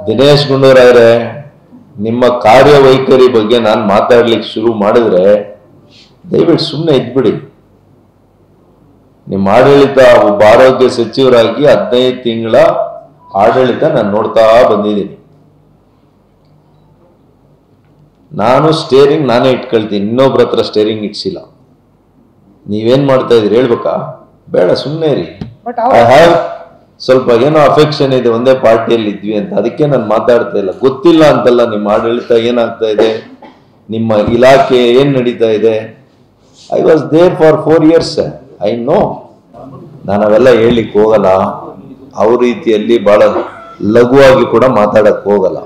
ದಿನೇಶ್ ಗುಂಡೂರಾವ್ರೆ, ನಿಮ್ಮ ಕಾರ್ಯವೈಖರಿ ಬಗ್ಗೆ ನಾನು ಮಾತಾಡ್ಲಿಕ್ಕೆ ಶುರು ಮಾಡಿದ್ರೆ ದಯವಿಟ್ಟು ಸುಮ್ಮನೆ ಇದ್ಬಿಡಿ. ನಿಮ್ಮ ಆಡಳಿತ ಒಬ್ಬ ಆರೋಗ್ಯ ಸಚಿವರಾಗಿ 15 ತಿಂಗಳ ಆಡಳಿತ ನಾನು ನೋಡ್ತಾ ಬಂದಿದ್ದೀನಿ. ನಾನು ಸ್ಟೇರಿಂಗ್ ನಾನೇ ಇಟ್ಕೊಳ್ತೀನಿ, ಇನ್ನೊಬ್ರ ಹತ್ರ ಸ್ಟೇರಿಂಗ್ ಇಟ್ಸಿಲ್ಲ. ನೀವೇನ್ ಮಾಡ್ತಾ ಇದ್ರಿ ಹೇಳ್ಬೇಕಾ? ಬೇಡ, ಸುಮ್ಮನೆ ರೀ. ಐ ಹ್ಯಾವ್ ಸ್ವಲ್ಪ ಏನೋ ಅಫೆಕ್ಷನ್ ಇದೆ, ಒಂದೇ ಪಾರ್ಟಿಯಲ್ಲಿ ಇದ್ವಿ ಅಂತ, ಅದಕ್ಕೆ ನಾನು ಮಾತಾಡ್ತಾ ಇಲ್ಲ. ಗೊತ್ತಿಲ್ಲ ಅಂತಲ್ಲ ನಿಮ್ಮ ಆಡಳಿತ ಏನಾಗ್ತಾ ಇದೆ, ನಿಮ್ಮ ಇಲಾಖೆ ಏನ್ ನಡೀತಾ ಇದೆ. I was there for 4 years. I know. ನಾನು ಅವೆಲ್ಲ ಹೇಳಲಿಕ್ಕೆ ಹೋಗಲ್ಲ. ಅವ್ರ ರೀತಿಯಲ್ಲಿ ಬಹಳ ಲಘುವಾಗಿ ಕೂಡ ಮಾತಾಡಕ್ ಹೋಗಲ್ಲ.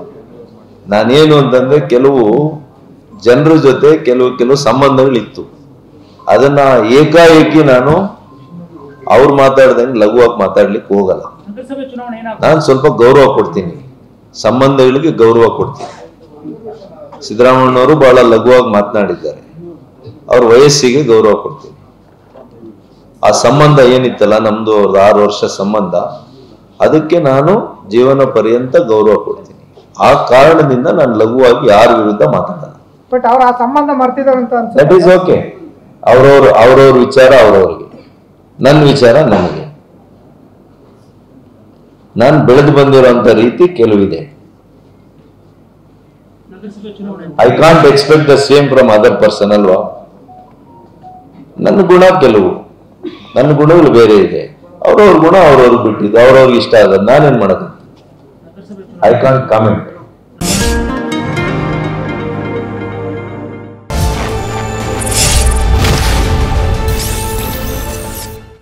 ನಾನೇನು ಅಂತಂದ್ರೆ ಕೆಲವು ಜನರ ಜೊತೆ ಕೆಲವು ಸಂಬಂಧಗಳಿತ್ತು, ಅದನ್ನ ಏಕಾಏಕಿ ನಾನು ಅವ್ರು ಮಾತಾಡ್ದಂಗೆ ಲಘುವಾಗಿ ಮಾತಾಡ್ಲಿಕ್ಕೆ ಹೋಗಲ್ಲ. ನಾನು ಸ್ವಲ್ಪ ಗೌರವ ಕೊಡ್ತೀನಿ, ಸಂಬಂಧಗಳಿಗೆ ಗೌರವ ಕೊಡ್ತೀನಿ. ಸಿದ್ದರಾಮಯ್ಯನವರು ಬಹಳ ಲಘುವಾಗಿ ಮಾತನಾಡಿದ್ದಾರೆ, ಅವ್ರ ವಯಸ್ಸಿಗೆ ಗೌರವ ಕೊಡ್ತೀನಿ. ಆ ಸಂಬಂಧ ಏನಿತ್ತಲ್ಲ ನಮ್ದು 6 ವರ್ಷ ಸಂಬಂಧ, ಅದಕ್ಕೆ ನಾನು ಜೀವನ ಪರ್ಯಂತ ಗೌರವ ಕೊಡ್ತೀನಿ. ಆ ಕಾರಣದಿಂದ ನಾನು ಲಘುವಾಗಿ ಯಾರ ವಿರುದ್ಧ ಮಾತಾಡಲ್ಲ. ಬಟ್ ಅವ್ರ ಆ ಸಂಬಂಧ ಮರ್ತಿದಾರಂತ ಅನ್ಸುತ್ತೆ. That is okay. ಅವ್ರವ್ರ ವಿಚಾರ ಅವ್ರವ್ರಿಗೆ, ನನ್ನ ವಿಚಾರ ನನಗೆ. ನಾನು ಬೆಳೆದು ಬಂದಿರೋಂಥ ರೀತಿ ಕೆಲವಿದೆ. I can't expect the same from other person ಅಲ್ವಾ. ನನ್ನ ಗುಣ ಕೆಲವು, ನನ್ನ ಗುಣಗಳು ಬೇರೆ ಇದೆ. ಅವ್ರವ್ರ ಗುಣ ಅವ್ರವ್ರಿಗೆ ಬಿಟ್ಟಿದ್ದು, ಅವ್ರವ್ರಿಗೆ ಇಷ್ಟ ಆಗೋದು ನಾನೇನ್ ಮಾಡೋದು. I can't comment.